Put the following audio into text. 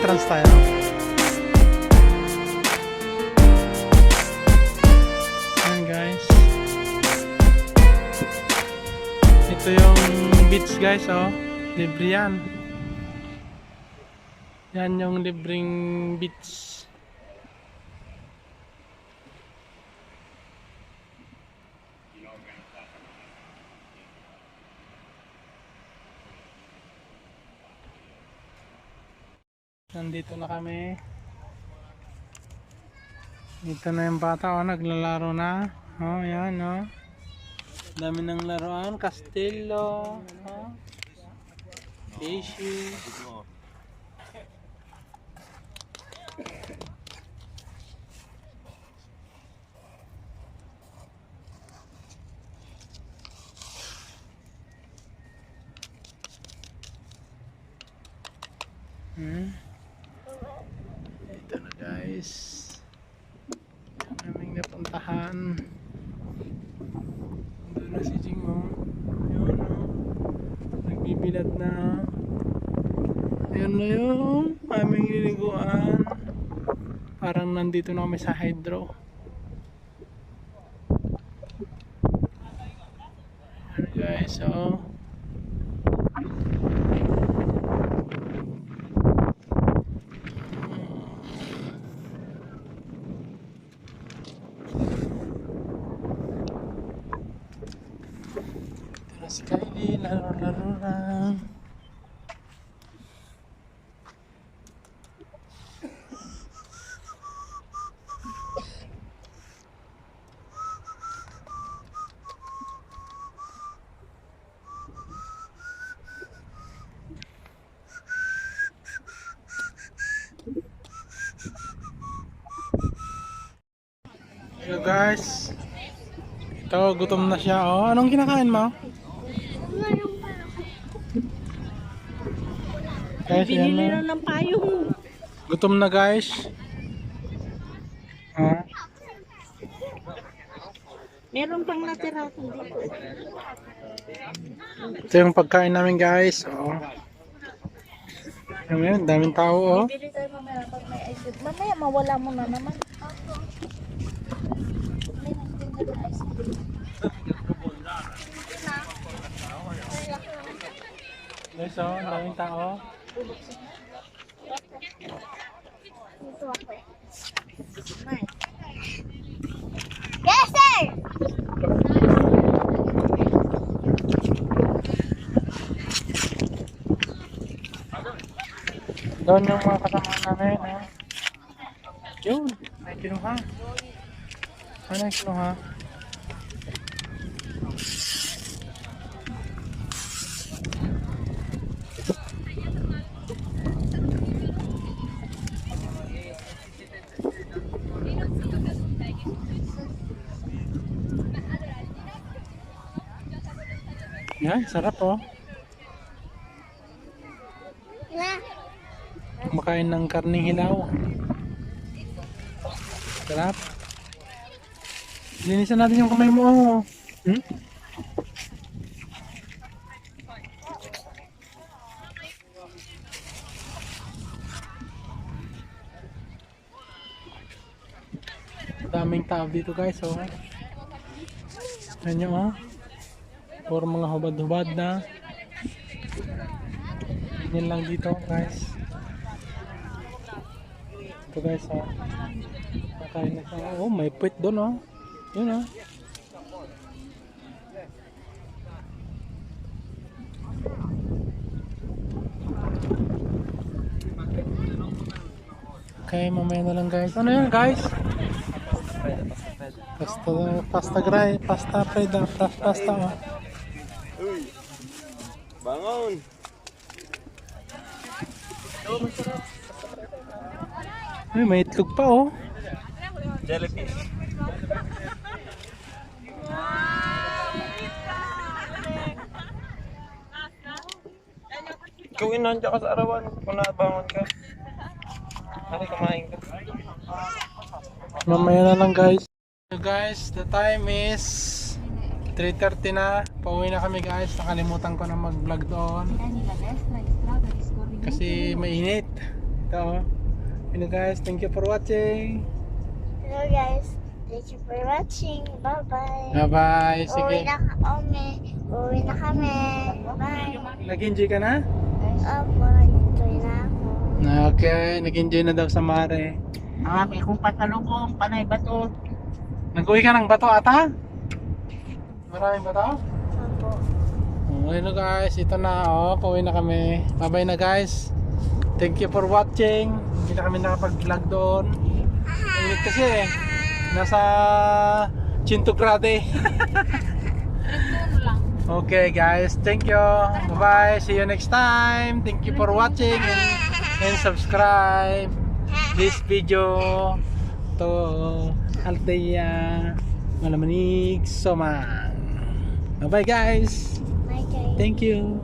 entrance tayo. Ayan guys. Ito yung beach guys, oh. Libre yan. Yan yung libreng beach. Nandito na kami. Dito na yung bata, oh, naglalaro na. Oh, yan, oh. Dami ng laruan, Castillo, oh. Fishy. Ito na guys. Aming napuntahan. Doon na si Jingo. Ayun, oh. Nagbibilad na. Ayun na yung aming liliguan. Parang nandito na kami sa hydro. Ayun guys, oh. Si Kylie, laro-laro lang. So guys, ito gutom na siya. Oh, anong kinakain mo? Guys, Binili na ng payong. gutom na guys. Ah. Meron pang natira dito. Ito yung pagkain namin guys. Oh. Ayan, daming tao, oh. Bili tayo mamaya pag may ice cream. Mamaya mawala mo na naman. Guys, oh, daming tao. Yes, sir! Doon yung mga kasama namin, oh. Yun, may kinuha. Ano yung kinuha? Yan, sarap, oh. Kumakain ng karning hilaw. Sarap. Linisan natin yung kamay mo, oh. Hmm? Daming tao dito guys, oh. Ayan nyo, oh. Puro mga hubad-hubad na. Yan lang dito guys. Ito guys, oh. Nakain na siya. Oh, may puwit doon, oh. Yun, oh. Okay, mamaya na lang guys. Ano yan guys? Pasta gray, pasta preda, pasta, oh. Uy, bangon! Ay, may itlog pa, oh. Jellyfish. Ikaw nandiyan ka sa arawan kung nabangon ka. Ano kumain ka? Mamaya na lang guys. So guys, the time is 3:30 na. Pauwi na kami guys. Nakalimutan ko na mag-vlog doon. Kasi mainit. Ito. Yun guys, thank you for watching. Hello guys. Thank you for watching. Bye-bye. Bye-bye. Uwi Sige. na kami. Uwi na kami. Bye. Nag-enjoy ka na? Opo, enjoy na ako. Okay, nag-enjoy na daw sa mare. Marami akong pasalubong, panay bato. Nag-uwi ka ng bato ata? Maraming bato? Opo. Ayun guys, ito na pauwi na kami. Bye-bye na guys. Thank you for watching. Hindi na kami nakapag-vlog doon. Init kasi nasa 100 grade. Okay guys, thank you. Bye-bye. See you next time. Thank you for watching and subscribe this video to Althea Malamanig Somang. Bye-bye guys. Bye guys. Thank you.